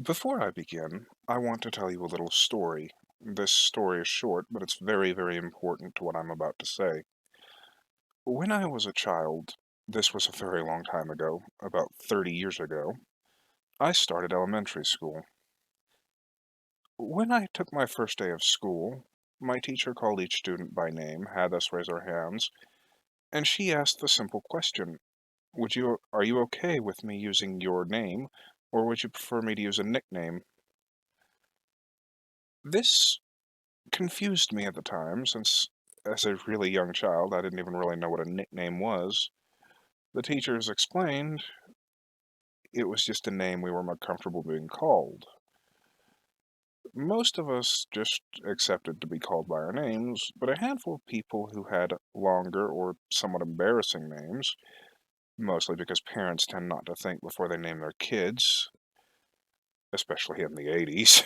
Before I begin, I want to tell you a little story. This story is short, but it's very, very important to what I'm about to say. When I was a child, this was a very long time ago, about 30 years ago, I started elementary school. When I took my first day of school, my teacher called each student by name, had us raise our hands, and she asked the simple question, are you okay with me using your name, or would you prefer me to use a nickname? This confused me at the time, since as a really young child, I didn't even really know what a nickname was. The teachers explained it was just a name we were more comfortable being called. Most of us just accepted to be called by our names, but a handful of people who had longer or somewhat embarrassing names, mostly because parents tend not to think before they name their kids, especially in the 80s,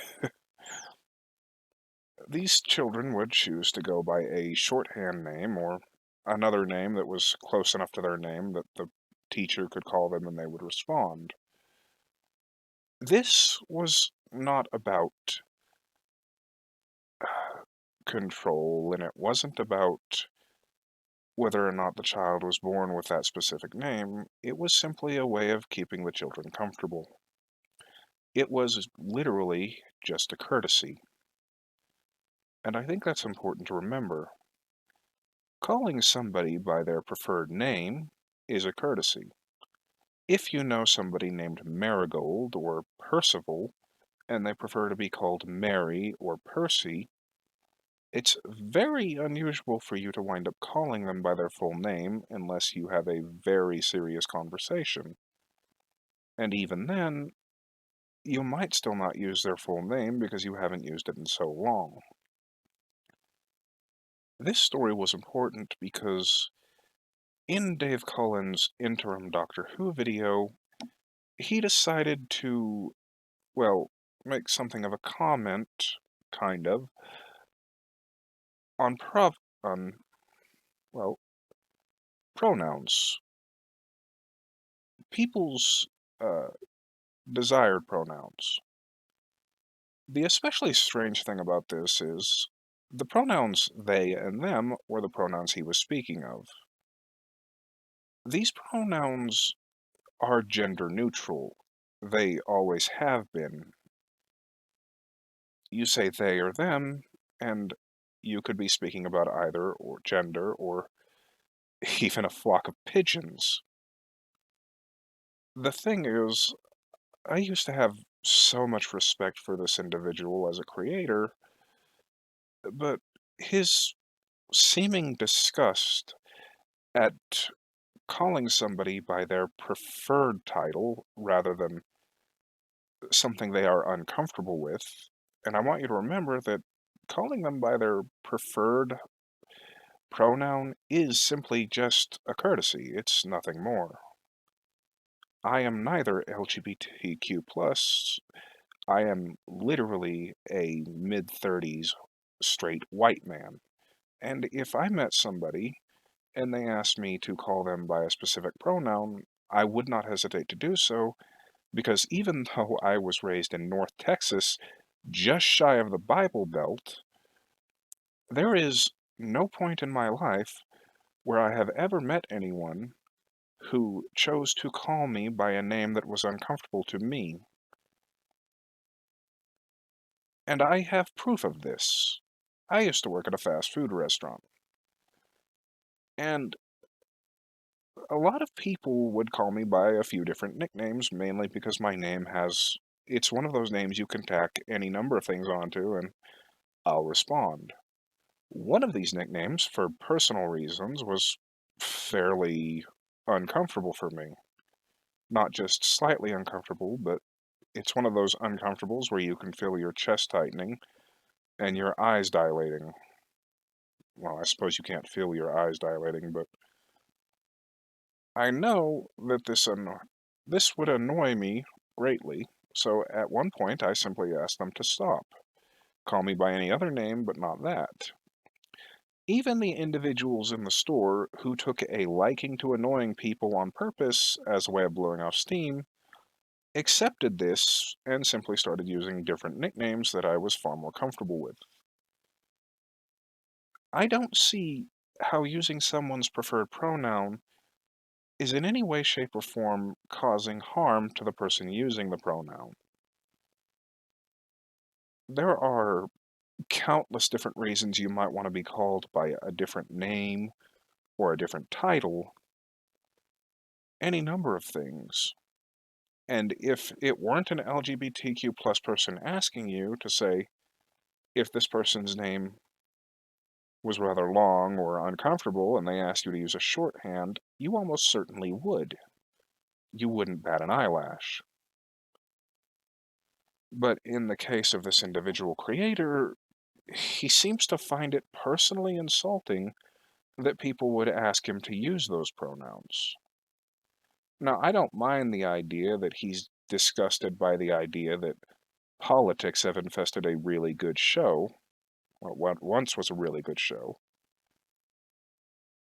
these children would choose to go by a shorthand name or another name that was close enough to their name that the teacher could call them and they would respond. This was not about control, and it wasn't about whether or not the child was born with that specific name. It was simply a way of keeping the children comfortable. It was literally just a courtesy. And I think that's important to remember. Calling somebody by their preferred name is a courtesy. If you know somebody named Marigold or Percival, and they prefer to be called Mary or Percy, it's very unusual for you to wind up calling them by their full name unless you have a very serious conversation. And even then, you might still not use their full name because you haven't used it in so long. This story was important because in Dave Cullen's interim Doctor Who video, he decided to, well, make something of a comment, kind of, on on, well, pronouns. People's uh, desired pronouns. The especially strange thing about this is the pronouns they and them were the pronouns he was speaking of. These pronouns are gender neutral. They always have been. You say they or them, and you could be speaking about either or gender or even a flock of pigeons. The thing is, I used to have so much respect for this individual as a creator, but his seeming disgust at calling somebody by their preferred title rather than something they are uncomfortable with, and I want you to remember that calling them by their preferred pronoun is simply just a courtesy, it's nothing more. I am neither LGBTQ+, I am literally a mid-30s straight white man. And if I met somebody and they asked me to call them by a specific pronoun, I would not hesitate to do so because even though I was raised in North Texas, just shy of the Bible Belt, there is no point in my life where I have ever met anyone who chose to call me by a name that was uncomfortable to me. And I have proof of this. I used to work at a fast food restaurant, and a lot of people would call me by a few different nicknames, mainly because my name has, it's one of those names you can tack any number of things onto, and I'll respond. One of these nicknames, for personal reasons, was fairly uncomfortable for me. Not just slightly uncomfortable, but it's one of those uncomfortables where you can feel your chest tightening and your eyes dilating. Well, I suppose you can't feel your eyes dilating, but I know that this would annoy me greatly, so at one point I simply asked them to stop. Call me by any other name, but not that. Even the individuals in the store who took a liking to annoying people on purpose as a way of blowing off steam accepted this and simply started using different nicknames that I was far more comfortable with. I don't see how using someone's preferred pronoun is in any way, shape, or form causing harm to the person using the pronoun. There are countless different reasons you might want to be called by a different name or a different title, any number of things. And if it weren't an LGBTQ plus person asking you to say if this person's name was rather long or uncomfortable and they asked you to use a shorthand, you almost certainly would. You wouldn't bat an eyelash. But in the case of this individual creator, he seems to find it personally insulting that people would ask him to use those pronouns. Now, I don't mind the idea that he's disgusted by the idea that politics have infested a really good show, or what once was a really good show,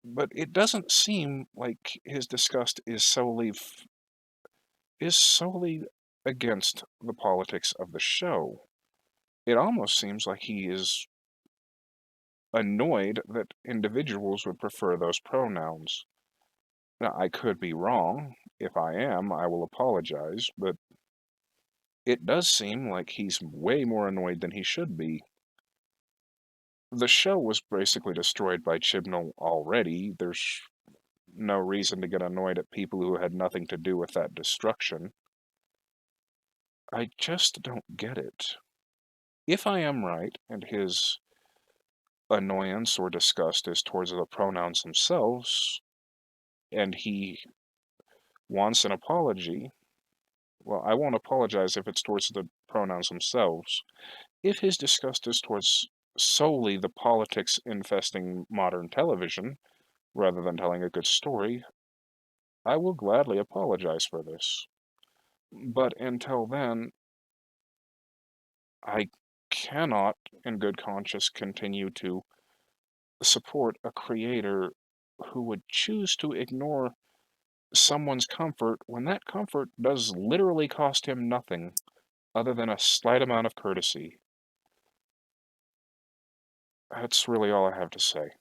but it doesn't seem like his disgust is solely against the politics of the show. It almost seems like he is annoyed that individuals would prefer those pronouns. Now, I could be wrong. If I am, I will apologize, but it does seem like he's way more annoyed than he should be. The show was basically destroyed by Chibnall already. There's no reason to get annoyed at people who had nothing to do with that destruction. I just don't get it. If I am right, and his annoyance or disgust is towards the pronouns themselves, and he wants an apology, well, I won't apologize if it's towards the pronouns themselves. If his disgust is towards solely the politics infesting modern television, rather than telling a good story, I will gladly apologize for this. But until then, I cannot, in good conscience, continue to support a creator who would choose to ignore someone's comfort when that comfort does literally cost him nothing other than a slight amount of courtesy. That's really all I have to say.